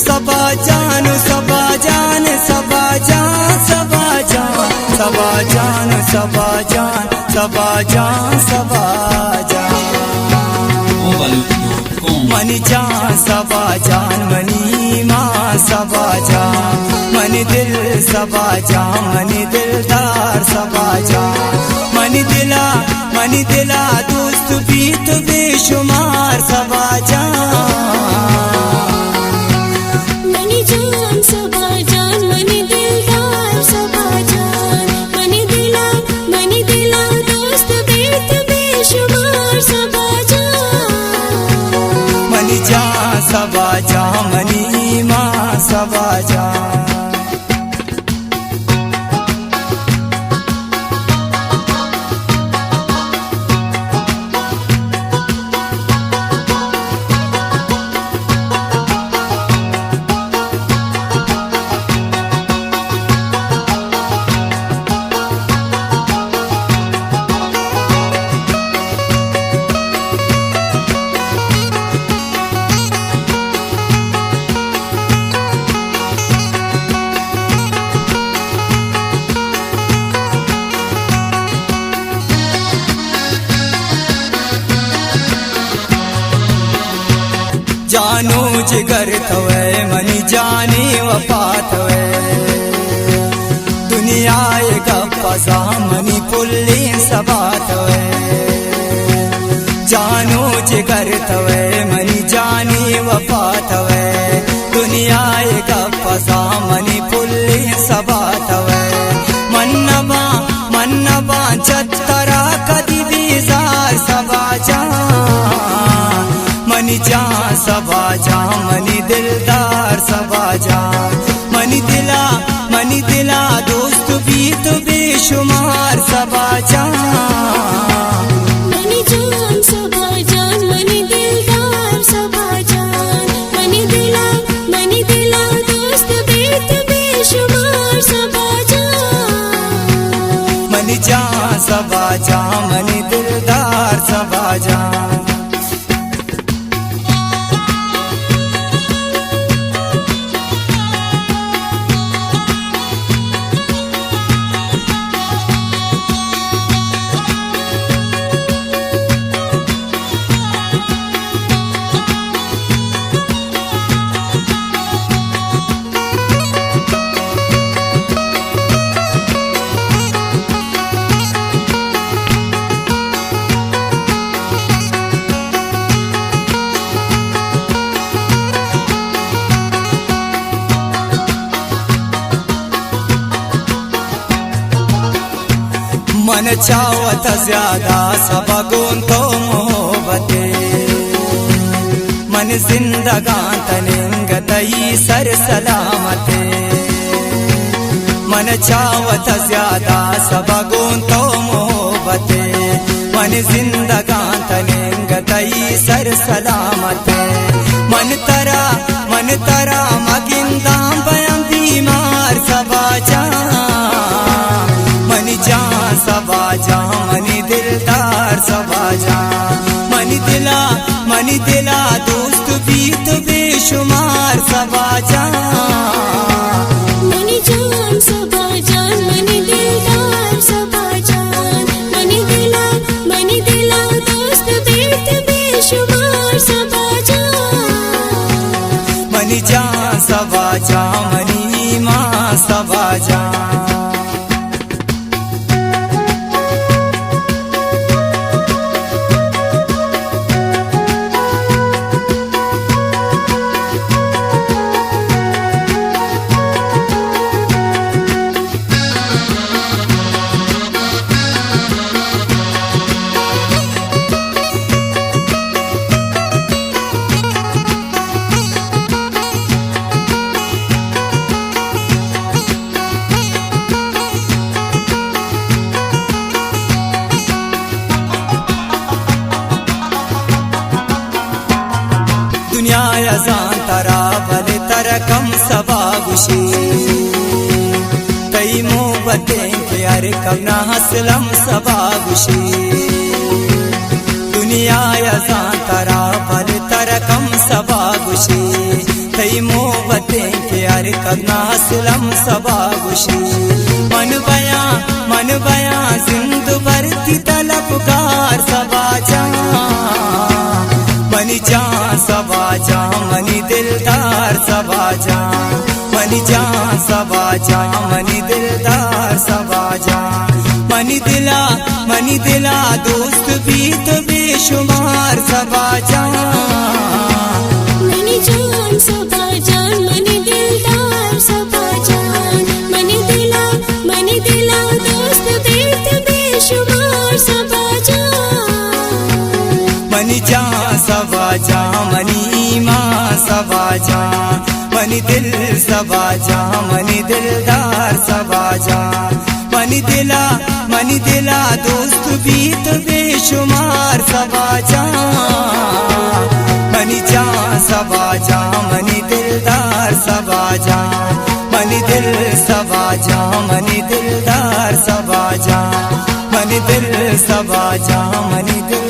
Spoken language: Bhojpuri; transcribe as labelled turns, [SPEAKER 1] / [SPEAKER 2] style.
[SPEAKER 1] सबाजान सबाजान सबाजान सबाजान सबाजान सबाजान सबाजान सबाजान मनी जान सबाजान मनी माँ सबाजान मनी दिल सबाजान मनी दिलदार सबाजान मनी दिला दोस्त भी तो बेशुमार सबाजान सबाजान मनी माँ सबाजान जानो जिगर थवे मनी जाने वफात वे दुनिया गप्पा मनी पुल्ली सबात वे जानो जिगर थवे मनी जाने वफात वे दुनिया गप्पा मनी पुल्ली सबात वे मन्नबा चतरा कदी बीजार सबाजान मनी जान सबाजान मनी दिलदार सबाजान मनी दिला दोस्त भी तो बेशुमार सबाजान
[SPEAKER 2] मनी जान सबाजान मनी दिलदार सबाजान मनी दिला दोस्त भी तो बेशुमार सबाजान
[SPEAKER 1] मनी जान सबाजान मनी दिलदार सबाजान मन चावत ज्यादा सबगुन तो मोहब्बते मन जिंदगान तनिंगतई सर सलामते मन चावत ज्यादा सबगुन तो मोहब्बते मन जिंदगान तनिंगतई सर सलामते मन तरा मगिंदाम बयम बीमार सबाजान मनी जान सबाजान मनी दिलदार सबाजान मनी दिला दोस्त भी तो बेशुमार सबाजान
[SPEAKER 2] मनी जान सबाजान मनी दिलदार सबाजान मनी दिला दोस्त भी तो बेशुमार सबाजान
[SPEAKER 1] मनी जान सबाजान मनी माँ सबाजान सबा गुशी तई मोहब्बतें के यार कवना हसलम सबा गुशी दुनिया यसा तरा पर तरकम सबा गुशी तई मोहब्बतें के यार कवना हसलम सबा गुशी मन बया जिंद भरती तलबगार सबा मनी जान सबा जा मनी दिलदार सबा जा मनी जान सबा जा मनी दिलदार सबा जा मनी दिला दोस्त भी तो बेशुमार सबा जा
[SPEAKER 2] मनी जान सबा जान मनी दिलदार सबा जान मनी दिला दोस्त भी तो बेशुमार सबा
[SPEAKER 1] मनी जान सबा जा मनी ईमान सबा जा मनी दिल सबा जा मनी दिलदार सबा जा मनी दिला दोस्त भी तो बेशुमार सबा जा मनी जान सबा जा मनी दिलदार सबा जा मनी दिल सबा जा मनी दिलदार सबा जा मनी दिल सबा जा मनी दिल